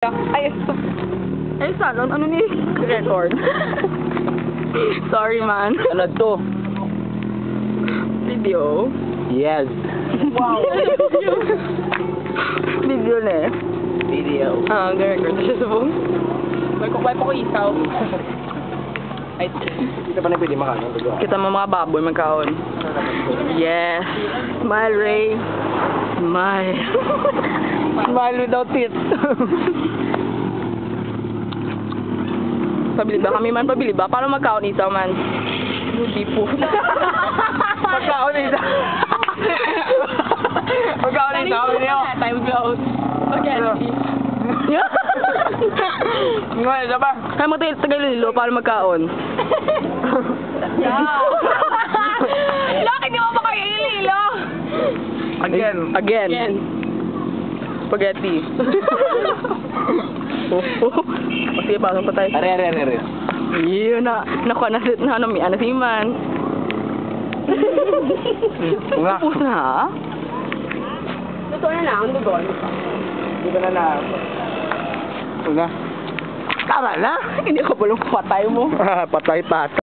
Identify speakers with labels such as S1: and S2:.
S1: Ay, ay, salon, ano ni record? Sorry, man.
S2: Ano to?
S1: Video.
S2: Yes.
S1: Wow. Video na eh.
S2: Video.
S1: Ah, nag-record siya sa phone. May kukway pa ko isaw. Ay,
S2: Dito pa na pwede makain.
S1: kita mo mga baboy magkaon. Yes. Smile, Ray. Smile. Smile without teeth. Pabili ba kami man? Pabili ba? Paano magkaon isaw man? Hindi po. Magkaon isaw. Magkaon isaw. Time goes. Okay. Ngayon, isa ba? Kaya mo tagalilo para magkaon.
S3: Yeah. Bakit di mo pa kayo ililo?
S1: Again.
S3: Again.
S1: Spaghetti. Sige, pasok pa tayo.
S2: Are.
S1: Yun na. Nakuha na si Man. Tapos na ha?
S3: Luto na lang, doon.
S2: Dito na. Una. Tara na.
S1: Hindi ko bulong patay mo.
S2: Patay.